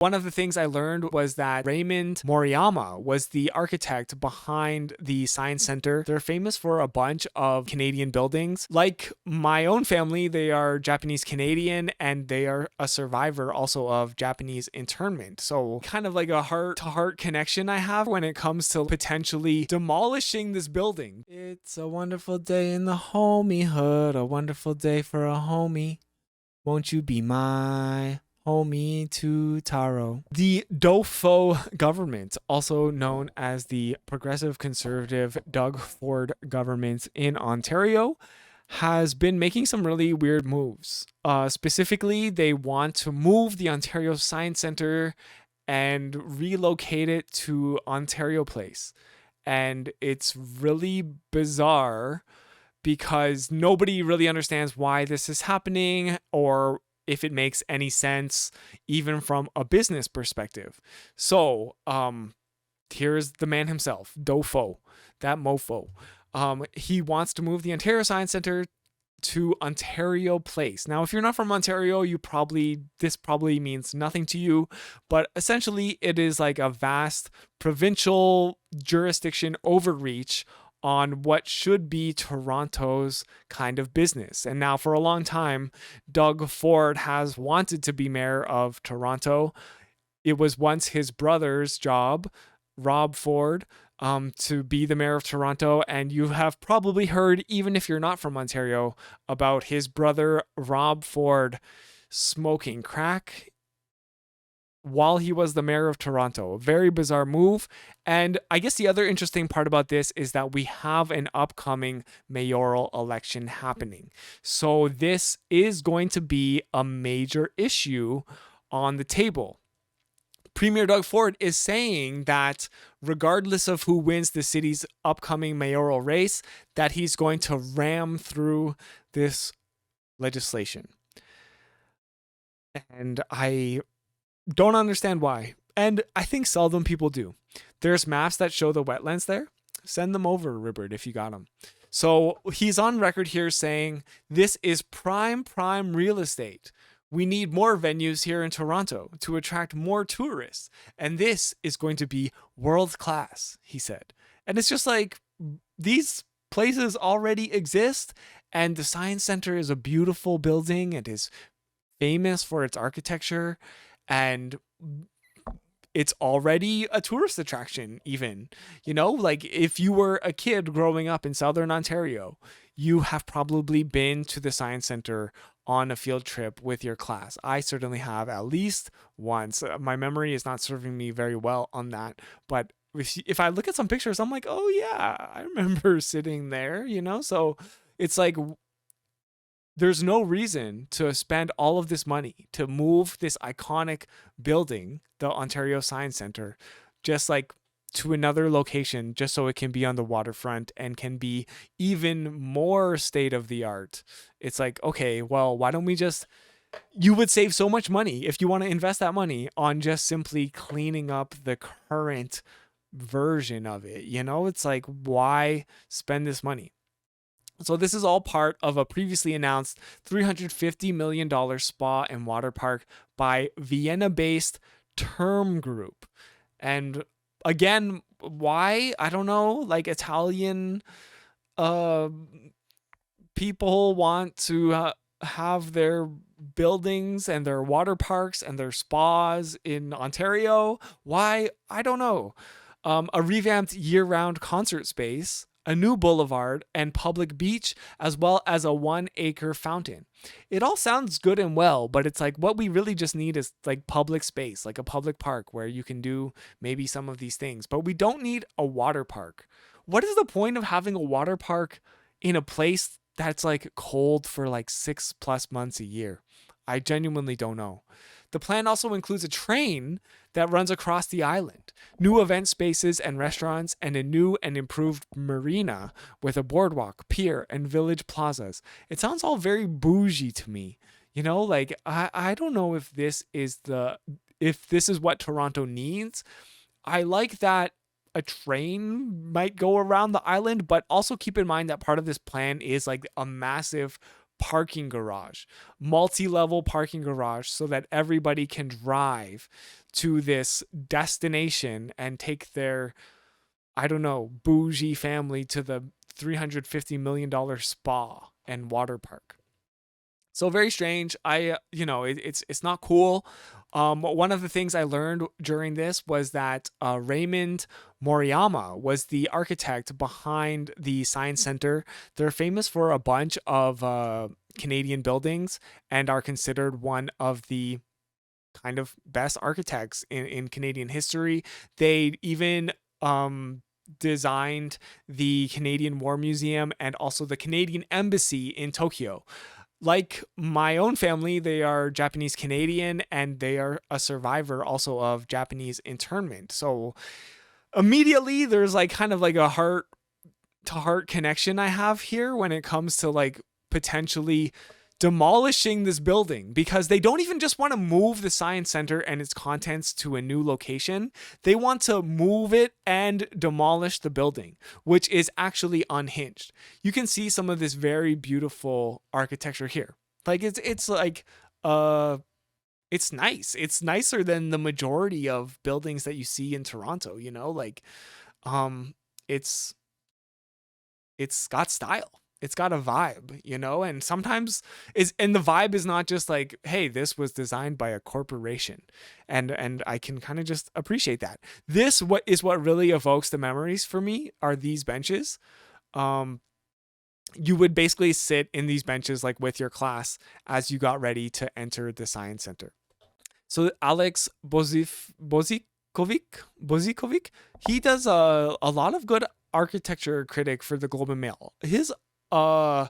One of the things I learned was that Raymond Moriyama was the architect behind the Science Center. They're famous for a bunch of Canadian buildings. Like my own family, they are Japanese Canadian, and they are a survivor also of Japanese internment. So kind of like a heart-to-heart connection I have when it comes to potentially demolishing this building. It's a wonderful day in the homiehood, a wonderful day for a homie. Won't you be my homie to Taro? The DOFO government, also known as the Progressive Conservative Doug Ford government in Ontario, has been making some really weird moves. Specifically, they want to move the Ontario Science Center and relocate it to Ontario Place. And it's really bizarre because nobody really understands why this is happening or if it makes any sense, even from a business perspective. So, here's the man himself, Dofo, that mofo. He wants to move the Ontario Science Center to Ontario Place. Now, if you're not from Ontario, this probably means nothing to you, but essentially it is like a vast provincial jurisdiction overreach on what should be Toronto's kind of business. And now for a long time, Doug Ford has wanted to be mayor of Toronto. It was once his brother's job, Rob Ford, to be the mayor of Toronto. And you have probably heard, even if you're not from Ontario, about his brother, Rob Ford, smoking crack while he was the mayor of Toronto. A very bizarre move. And I guess the other interesting part about this is that we have an upcoming mayoral election happening. So this is going to be a major issue on the table. Premier Doug Ford is saying that regardless of who wins the city's upcoming mayoral race, that he's going to ram through this legislation. And I don't understand why. And I think seldom people do. There's maps that show the wetlands there. Send them over, Ribbert, if you got them. So he's on record here saying this is prime real estate. We need more venues here in Toronto to attract more tourists. And this is going to be world class, he said. And it's just like, these places already exist. And the Science Center is a beautiful building. It is famous for its architecture. And it's already a tourist attraction, even. You know, like if you were a kid growing up in Southern Ontario, you have probably been to the Science Center on a field trip with your class. I certainly have at least once. My memory is not serving me very well on that. But if I look at some pictures, I'm like, oh yeah, I remember sitting there, you know? So it's like, there's no reason to spend all of this money to move this iconic building, the Ontario Science Center, just like to another location, just so it can be on the waterfront and can be even more state of the art. It's like, okay, well, why don't we you would save so much money if you want to invest that money on just simply cleaning up the current version of it. You know, it's like, why spend this money? So this is all part of a previously announced $350 million spa and water park by Vienna-based Term Group. And again, why? I don't know. Like Italian people want to have their buildings and their water parks and their spas in Ontario. Why? I don't know. A revamped year-round concert space, a new boulevard and public beach, as well as a 1-acre fountain. It all sounds good and well, but it's like what we really just need is like public space, like a public park where you can do maybe some of these things. But we don't need a water park. What is the point of having a water park in a place that's like cold for like 6+ months a year? I genuinely don't know. The plan also includes a train that runs across the island, new event spaces and restaurants, and a new and improved marina with a boardwalk, pier, and village plazas. It sounds all very bougie to me. You know, like I don't know if this is what Toronto needs. I like that a train might go around the island, but also keep in mind that part of this plan is like a massive parking garage, multi-level parking garage, so that everybody can drive to this destination and take their, I don't know, bougie family to the $350 million spa and water park. So very strange. It's not cool. One of the things I learned during this was that Raymond Moriyama was the architect behind the Science Center. They're famous for a bunch of Canadian buildings and are considered one of the kind of best architects in Canadian history. They even designed the Canadian War Museum and also the Canadian Embassy in Tokyo. Like my own family, they are Japanese Canadian, and they are a survivor also of Japanese internment. So immediately there's like kind of like a heart to heart connection I have here when it comes to like potentially demolishing this building, because they don't even just want to move the Science Center and its contents to a new location. They want to move it and demolish the building, which is actually unhinged. You can see some of this very beautiful architecture here. Like it's like it's nice. It's nicer than the majority of buildings that you see in Toronto, you know? Like it's got style. It's got a vibe, you know, and sometimes and the vibe is not just like, hey, this was designed by a corporation, and I can kind of just appreciate that. What really evokes the memories for me are these benches. You would basically sit in these benches like with your class as you got ready to enter the Science Center. So Alex Bozikovic, he does a lot of good architecture critic for the Globe and Mail. I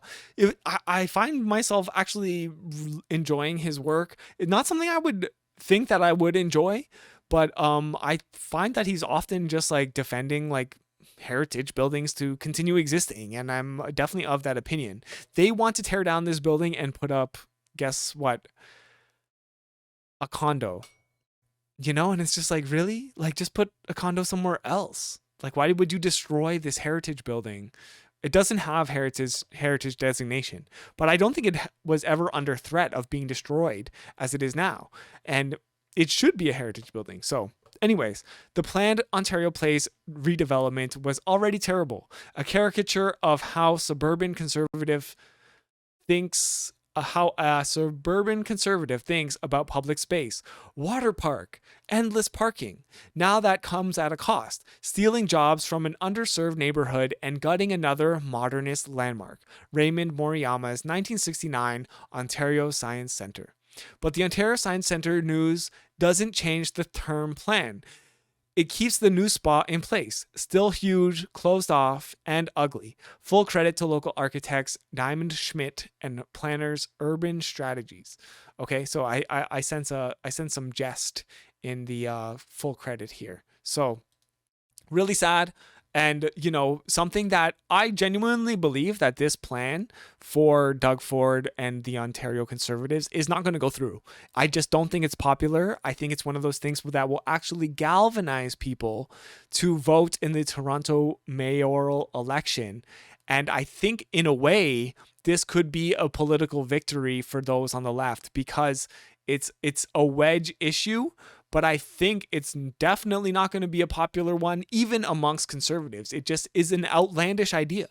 find myself actually enjoying his work. It's not something I would think that I would enjoy, but I find that he's often just like defending like heritage buildings to continue existing, and I'm definitely of that opinion. They want to tear down this building and put up, guess what? A condo. You know, and it's just like, really? Like, just put a condo somewhere else. Like, why would you destroy this heritage building? It doesn't have heritage designation, but I don't think it was ever under threat of being destroyed as it is now. And it should be a heritage building. So anyways, the planned Ontario Place redevelopment was already terrible. A caricature of how suburban conservative thinks about public space, water park, endless parking. Now that comes at a cost, stealing jobs from an underserved neighborhood and gutting another modernist landmark, Raymond Moriyama's 1969 Ontario Science Centre. But the Ontario Science Centre news doesn't change the term plan. It keeps the new spot in place, still huge, closed off, and ugly. Full credit to local architects Diamond Schmidt and planners Urban Strategies. Okay, so I sense some jest in the full credit here. So really sad. And, you know, something that I genuinely believe that this plan for Doug Ford and the Ontario Conservatives is not going to go through. I just don't think it's popular. I think it's one of those things that will actually galvanize people to vote in the Toronto mayoral election. And I think in a way, this could be a political victory for those on the left, because it's a wedge issue. But I think it's definitely not going to be a popular one, even amongst conservatives. It just is an outlandish idea,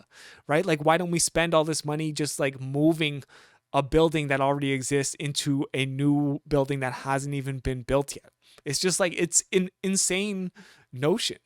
right? Like, why don't we spend all this money just like moving a building that already exists into a new building that hasn't even been built yet? It's just like, it's an insane notion.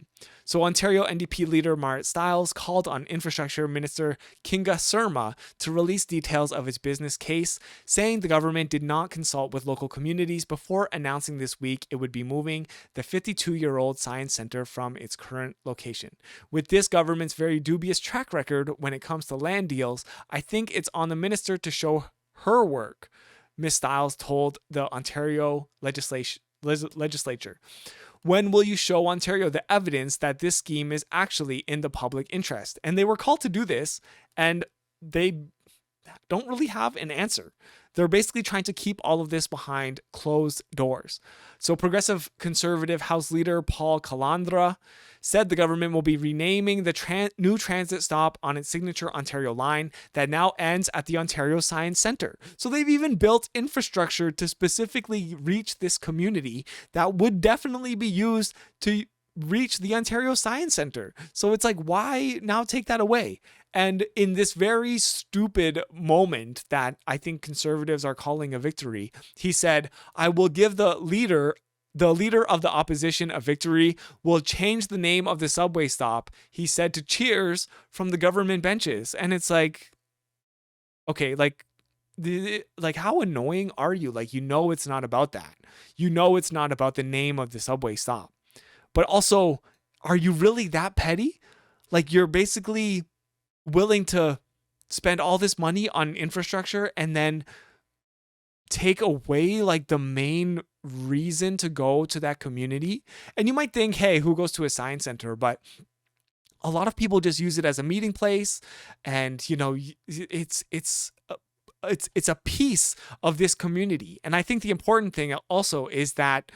So Ontario NDP leader Marit Stiles called on Infrastructure Minister Kinga Surma to release details of its business case, saying the government did not consult with local communities before announcing this week it would be moving the 52-year-old Science Centre from its current location. With this government's very dubious track record when it comes to land deals, I think it's on the minister to show her work, Ms. Stiles told the Ontario legislature. When will you show Ontario the evidence that this scheme is actually in the public interest? And they were called to do this, and they don't really have an answer. They're basically trying to keep all of this behind closed doors. So progressive conservative House Leader Paul Calandra said the government will be renaming the new transit stop on its signature Ontario line that now ends at the Ontario Science Centre. So they've even built infrastructure to specifically reach this community that would definitely be used to reach the Ontario Science Centre. So it's like, why now take that away? And in this very stupid moment that I think conservatives are calling a victory, he said, I will give the leader of the opposition a victory, will change the name of the subway stop, he said to cheers from the government benches. And it's like, okay, like how annoying are you? Like, it's not about that. It's not about the name of the subway stop. But also, are you really that petty? Like, you're basically willing to spend all this money on infrastructure and then take away like the main reason to go to that community. And you might think, hey, who goes to a science center? But a lot of people just use it as a meeting place, and it's a piece of this community. And I think the important thing also is that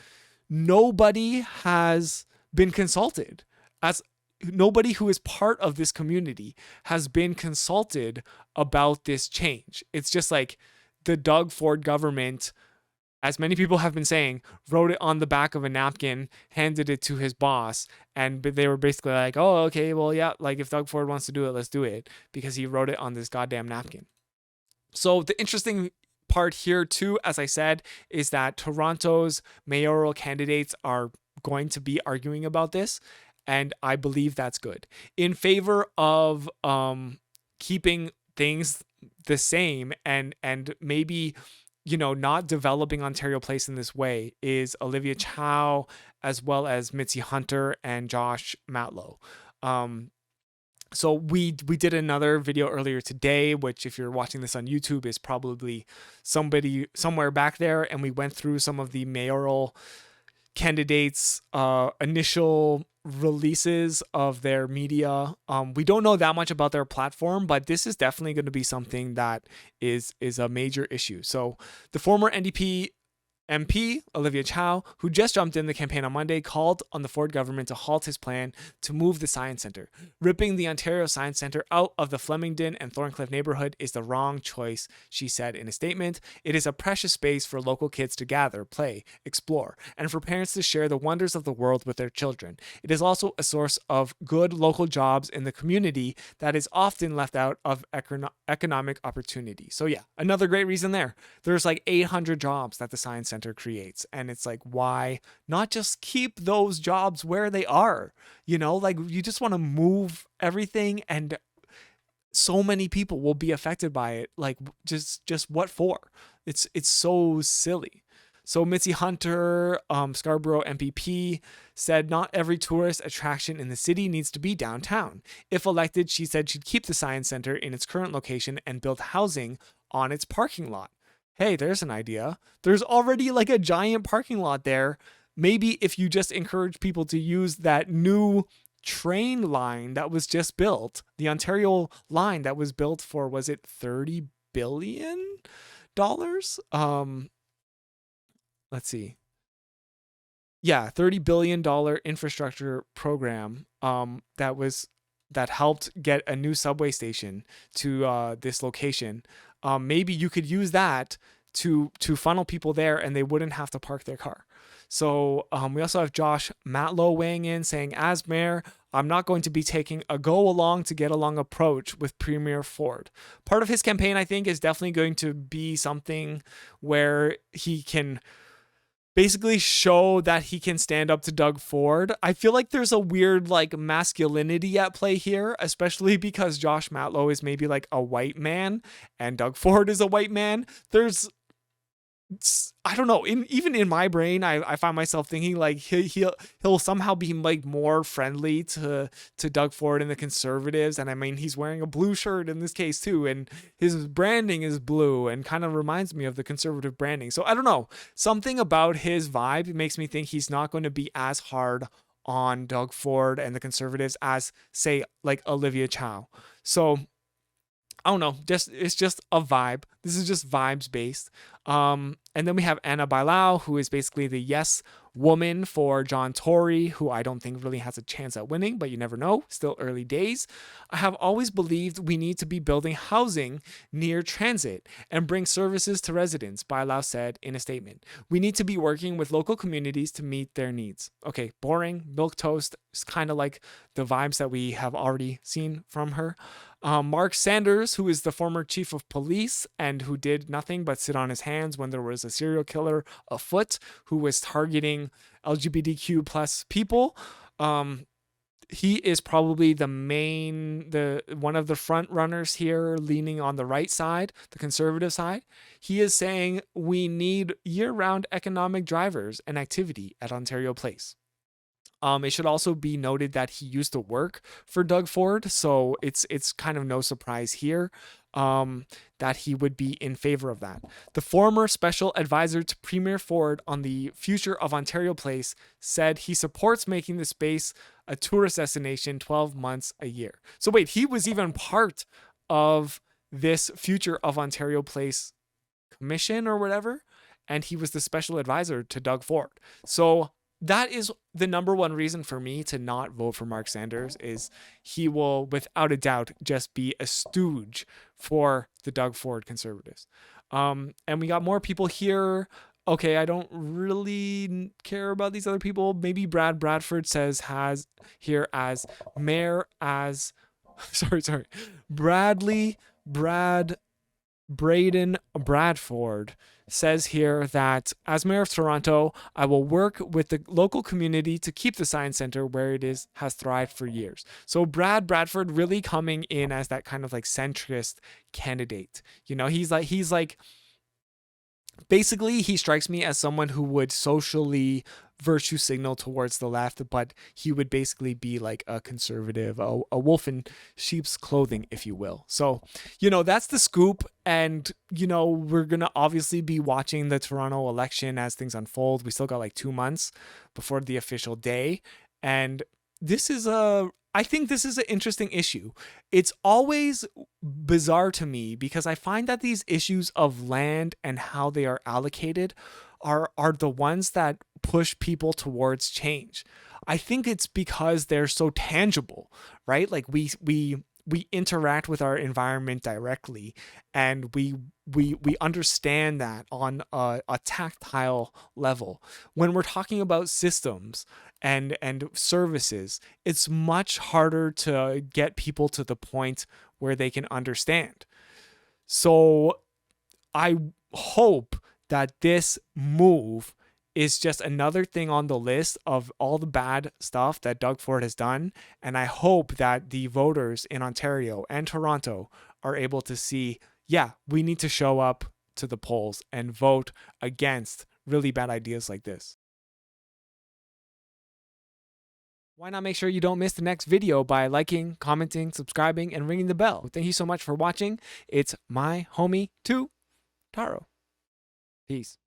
nobody has been consulted. As nobody who is part of this community has been consulted about this change. It's just like the Doug Ford government, as many people have been saying, wrote it on the back of a napkin, handed it to his boss, and they were basically like, oh, okay, well, yeah, like if Doug Ford wants to do it, let's do it, because he wrote it on this goddamn napkin. So the interesting part here too, as I said, is that Toronto's mayoral candidates are going to be arguing about this, and I believe that's good. In favor of keeping things the same and maybe not developing Ontario Place in this way is Olivia Chow, as well as Mitzi Hunter and Josh Matlow. So we did another video earlier today, which if you're watching this on YouTube is probably somebody somewhere back there, and we went through some of the mayoral candidates' initial releases of their media. We don't know that much about their platform, but this is definitely going to be something that is a major issue. So the former NDP MP, Olivia Chow, who just jumped in the campaign on Monday, called on the Ford government to halt his plan to move the Science Centre. Ripping the Ontario Science Centre out of the Flemington and Thorncliffe neighborhood is the wrong choice, she said in a statement. It is a precious space for local kids to gather, play, explore, and for parents to share the wonders of the world with their children. It is also a source of good local jobs in the community that is often left out of economic opportunity. So yeah, another great reason there. There's like 800 jobs that the Science Centre creates, and it's like, why not just keep those jobs where they are? Like, you just want to move everything, and so many people will be affected by it. Like, just what for? It's so silly. So Mitzi Hunter, Scarborough MPP, said not every tourist attraction in the city needs to be downtown. If elected, she said she'd keep the Science Centre in its current location and build housing on its parking lot. Hey, there's an idea. There's already like a giant parking lot there. Maybe if you just encourage people to use that new train line that was just built, the Ontario line that was built for, was it $30 billion? Let's see. Yeah, $30 billion infrastructure program that helped get a new subway station to this location. Maybe you could use that to funnel people there, and they wouldn't have to park their car. So we also have Josh Matlow weighing in, saying, as mayor, I'm not going to be taking a go along to get along approach with Premier Ford. Part of his campaign, I think, is definitely going to be something where he can basically show that he can stand up to Doug Ford. I feel like there's a weird like masculinity at play here, especially because Josh Matlow is maybe like a white man and Doug Ford is a white man. I don't know. Even in my brain, I find myself thinking like he'll somehow be like more friendly to Doug Ford and the Conservatives. And I mean, he's wearing a blue shirt in this case too, and his branding is blue and kind of reminds me of the Conservative branding. So I don't know. Something about his vibe makes me think he's not going to be as hard on Doug Ford and the Conservatives as, say, like Olivia Chow. So I don't know, it's just a vibe. This is just vibes based. And then we have Anna Bailao, who is basically the yes woman for John Tory, who I don't think really has a chance at winning, but you never know. Still early days. I have always believed we need to be building housing near transit and bring services to residents, Bailao said in a statement. We need to be working with local communities to meet their needs. Okay, boring, milquetoast. It's kind of like the vibes that we have already seen from her. Mark Sanders, who is the former chief of police and who did nothing but sit on his hands when there was a serial killer afoot who was targeting LGBTQ plus people. He is probably one of the front runners here, leaning on the right side, the conservative side. He is saying we need year-round economic drivers and activity at Ontario Place. It should also be noted that he used to work for Doug Ford, so it's kind of no surprise here that he would be in favor of that. The former special advisor to Premier Ford on the future of Ontario Place said he supports making the space a tourist destination 12 months a year. So wait, he was even part of this future of Ontario Place commission or whatever, and he was the special advisor to Doug Ford. So that is the number one reason for me to not vote for Mark Sanders, is he will without a doubt just be a stooge for the Doug Ford Conservatives. And we got more people here. Okay, I don't really care about these other people. Maybe Brad Bradford has here as mayor as Braden Bradford says here that as mayor of Toronto, I will work with the local community to keep the Science Centre where it has thrived for years. So Brad Bradford really coming in as that kind of like centrist candidate. You know, he's like basically he strikes me as someone who would socially virtue signal towards the left, but he would basically be like a conservative, a wolf in sheep's clothing, if you will. So, you know, that's the scoop. And, you know, we're going to obviously be watching the Toronto election as things unfold. We still got like 2 months before the official day. And I think this is an interesting issue. It's always bizarre to me because I find that these issues of land and how they are allocated are the ones that push people towards change. I think it's because they're so tangible, right? Like we interact with our environment directly, and we understand that on a tactile level. When we're talking about systems and services, it's much harder to get people to the point where they can understand. So I hope that this move is just another thing on the list of all the bad stuff that Doug Ford has done. And I hope that the voters in Ontario and Toronto are able to see, yeah, we need to show up to the polls and vote against really bad ideas like this. Why not make sure you don't miss the next video by liking, commenting, subscribing, and ringing the bell? Thank you so much for watching. It's my homie, too, Taro. Peace.